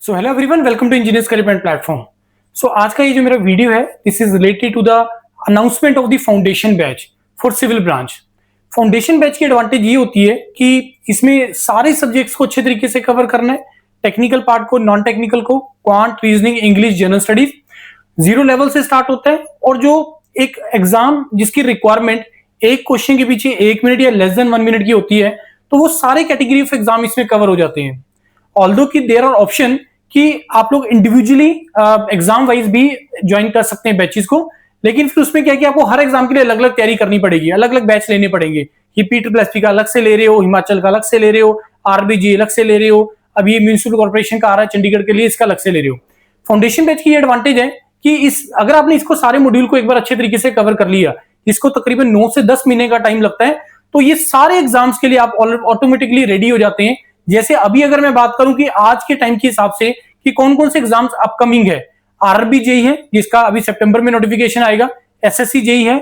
So hello everyone, welcome to engineers career point platform. So आज का ये जो मेरा वीडियो है, this is related to the announcement of the foundation batch for civil branch. Foundation batch की advantage ये होती है कि इसमें सारे सब्जेक्ट्स को अच्छे तरीके से कवर करना है, टेक्निकल पार्ट को, नॉन टेक्निकल को, quant, reasoning, English, general studies, zero level से स्टार्ट होता है। और जो एक एग्जाम जिसकी रिक्वायरमेंट एक क्वेश्चन के पीछे 1 मिनट या लेस देन 1 मिनट की होती है, तो वो सारे कैटेगरी ऑफ एग्जाम इसमें कवर हो जाते हैं। ऑल्दो कि देयर आर ऑप्शन कि आप लोग इंडिविजुअली एग्जाम वाइज भी ज्वाइन कर सकते हैं बैचेस को, लेकिन फिर उसमें क्या है कि आपको हर एग्जाम के लिए अलग अलग तैयारी करनी पड़ेगी, अलग अलग बैच लेने पड़ेंगे कि PSSB का अलग से ले रहे हो, हिमाचल का अलग से ले रहे हो, RBG अलग से ले रहे हो, अभी म्यूनिसिपल कॉर्पोरेशन का आ रहा है चंडीगढ़ के लिए, इसका अलग से ले रहे हो। फाउंडेशन बैच की एडवांटेज है कि अगर आपने इसको सारे मॉड्यूल को एक बार अच्छे तरीके से कवर कर लिया, इसको तकरीबन 9 से 10 महीने का टाइम लगता है, तो ये सारे एग्जाम्स के लिए आप ऑटोमेटिकली रेडी हो जाते हैं। जैसे अभी अगर मैं बात करूं कि आज के टाइम के हिसाब से कि कौन कौन से एग्जाम्स अपकमिंग है, RRB JEE है जिसका अभी सितंबर में नोटिफिकेशन आएगा, SSC JEE है,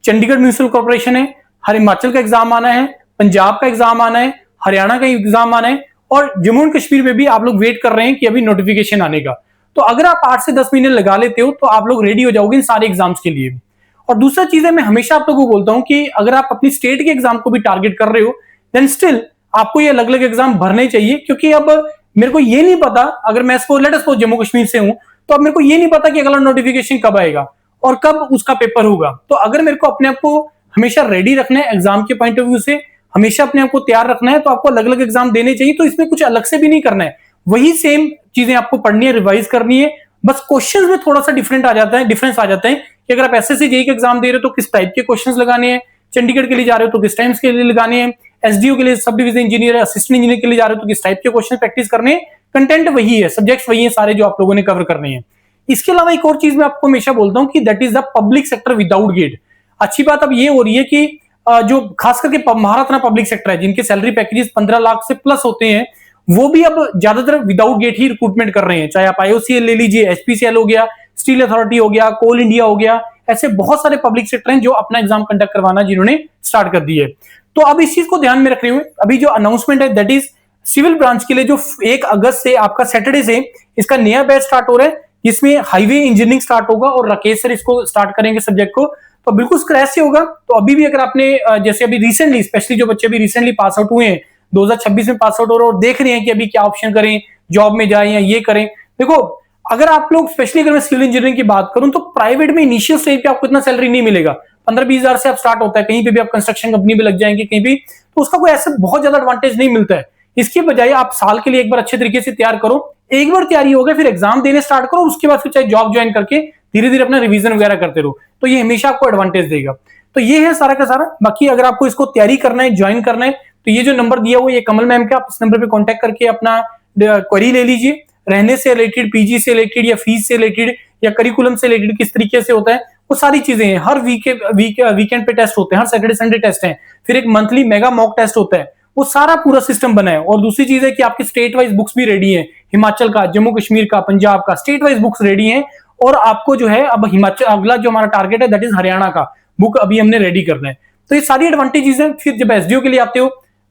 चंडीगढ़ म्यूनिसिपल कॉर्पोरेशन है, हिमाचल का एग्जाम आना है, पंजाब का एग्जाम आना है, हरियाणा का एग्जाम आना है, और जम्मू एंड कश्मीर में भी आप लोग वेट कर रहे हैं कि अभी नोटिफिकेशन आने का। तो अगर आप 8 से 10 महीने लगा लेते हो तो आप लोग रेडी हो जाओगे इन सारे एग्जाम्स के लिए। और दूसरा चीज है, मैं हमेशा आप लोगों को बोलता हूं कि अगर आप अपनी स्टेट के एग्जाम को भी टारगेट कर रहे हो, देन स्टिल आपको ये अलग अलग एग्जाम भरने चाहिए, क्योंकि अब मेरे को ये नहीं पता, अगर मैं let us suppose Jammu Kashmir से हूं, तो अब मेरे को ये नहीं पता कि अगला नोटिफिकेशन कब आएगा और कब उसका पेपर होगा। तो अगर मेरे को अपने आप को हमेशा रेडी रखना है एग्जाम के पॉइंट ऑफ व्यू से, हमेशा अपने आप को तैयार रखना है, तो आपको अलग अलग एग्जाम देने चाहिए। तो इसमें कुछ अलग से भी नहीं करना है, वही सेम चीजें आपको पढ़नी है, रिवाइज करनी है, बस क्वेश्चंस में थोड़ा सा डिफरेंस आ जाता है कि अगर आप SSC JEE के एग्जाम दे रहे हो तो किस टाइप के क्वेश्चंस लगाने हैं, चंडीगढ़ के लिए जा रहे हो तो किस टाइम्स के लिए लगाने हैं, SDO के लिए, sub division engineer, assistant engineer के लिए जा रहे हो तो किस टाइप के क्वेश्चन प्रैक्टिस करने हैं। कंटेंट वही है, सब्जेक्ट्स वही है सारे जो आप लोगों ने कवर करने हैं। इसके अलावा एक और चीज मैं आपको हमेशा बोलता हूं कि that is the public sector without gate. अच्छी बात अब ये हो रही है कि जो खास करके महारत्ना पब्लिक सेक्टर है, जिनके सैलरी पैकेजेस 15 लाख से प्लस होते हैं, वो भी अब ज्यादातर विदाउट गेट ही रिक्रूटमेंट कर रहे हैं। चाहे आप IOCL ले लीजिए, HPCL हो गया, स्टील अथॉरिटी हो गया, कोल इंडिया हो गया, ऐसे बहुत सारे पब्लिक सेक्टर हैं जो अपना एग्जाम कंडक्ट करवाना जिन्होंने स्टार्ट कर दी है। तो अब इस चीज को ध्यान में रखते हुए अभी जो अनाउंसमेंट है दैट इज सिविल ब्रांच के लिए, जो 1 अगस्त से आपका सैटरडे से इसका नया बैच स्टार्ट हो रहा है, जिसमें हाईवे इंजीनियरिंग स्टार्ट होगा और राकेश सर इसको स्टार्ट करेंगे सब्जेक्ट को। तो बिल्कुल स्क्रैच से होगा। तो अभी भी अगर आपने जैसे अभी रिसेंटली, स्पेशली जो बच्चे अभी रिसेंटली पास आउट हुए हैं, 2026 में पास आउट हो रहे और देख रहे हैं कि अभी क्या ऑप्शन करें, जॉब में जाए या ये करें, देखो अगर आप लोग, स्पेशली अगर मैं सिविल इंजीनियरिंग की बात करूं, तो प्राइवेट में इनिशियल स्टेज पे आपको इतना सैलरी नहीं मिलेगा, 15-20 हजार से आप स्टार्ट होता है, कहीं पे भी आप कंस्ट्रक्शन कंपनी में लग जाएंगे कहीं भी, तो उसका कोई ऐसा बहुत ज्यादा एडवांटेज नहीं मिलता है। इसके बजाय आप साल के लिए एक बार अच्छे तरीके से तैयार करो, एक बार तैयारी हो गई फिर एग्जाम देने स्टार्ट करो, उसके बाद फिर चाहे जॉब ज्वाइन करके धीरे धीरे अपना रिवीजन वगैरह करते रहो, तो ये हमेशा आपको एडवांटेज देगा। तो ये है सारा का सारा। बाकी अगर आपको इसको तैयारी करना है, ज्वाइन करना है, तो ये जो नंबर दिया हुआ है, ये कमल मैम का, आप इस नंबर पे कांटेक्ट करके अपना क्वेरी ले लीजिए, रहने से रिलेटेड, PG से रिलेटेड या फीस से रिलेटेड या करिकुलम से रिलेटेड किस तरीके से होता है, वो सारी चीजें हैं। हर वीकेंड पे टेस्ट होते हैं, हर सैटरडे संडे टेस्ट हैं, फिर एक मंथली मेगा मॉक टेस्ट होता है, वो सारा पूरा सिस्टम बना है। और दूसरी चीज है कि आपकी स्टेट वाइज बुक्स भी रेडी हैं, हिमाचल का, जम्मू कश्मीर का, पंजाब का, स्टेट वाइज बुक्स रेडी हैं। और आपको जो है अब हिमाचल, अगला जो हमारा टारगेट है दैट इज हरियाणा का बुक अभी हमने रेडी करना है। तो ये सारी एडवांटेजेस हैं। फिर जब SDO के लिए आते हो,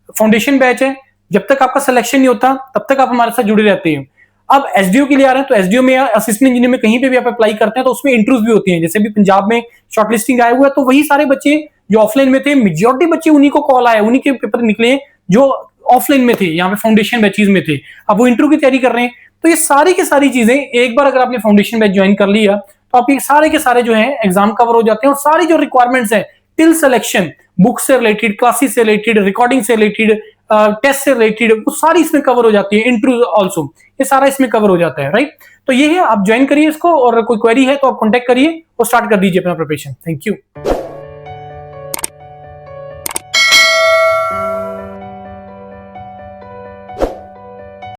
फाउंडेशन बैच है, जब तक आपका सिलेक्शन नहीं होता तब तक आप हमारे साथ जुड़े रहते हैं। अब SDO के लिए आ रहे हैं, तो SDO में या असिस्टेंट इंजीनियर में कहीं पे भी आप अप्लाई करते हैं तो उसमें इंटरव्यूज भी होती हैं। जैसे भी पंजाब में शॉर्टलिस्टिंग आया हुआ है, तो वही सारे बच्चे जो ऑफलाइन में थे, मेजॉरिटी बच्चे उन्हीं को कॉल आया, उन्हीं के पेपर निकले हैं जो ऑफलाइन में थे, यहाँ पे फाउंडेशन बैचेज में थे, अब वो इंटरव्यू की तैयारी कर रहे हैं। तो ये सारी की सारी चीजें एक बार अगर आपने फाउंडेशन बैच ज्वाइन कर लिया, तो आपके सारे के सारे जो है एग्जाम कवर हो जाते हैं। और सारी जो रिक्वायरमेंट्स है टिल सिलेक्शन, बुक से रिलेटेड, क्लासेस से रिलेटेड, रिकॉर्डिंग से रिलेटेड, टेस्ट से रिलेटेड, वो सारी इसमें कवर हो जाती है, इंटरव्यू ऑल्सो, ये सारा इसमें कवर हो जाता है, राइट। तो ये है, आप ज्वाइन करिए इसको, और कोई क्वेरी है तो आप कॉन्टेक्ट करिए और स्टार्ट कर दीजिए अपना प्रिपरेशन। Thank you.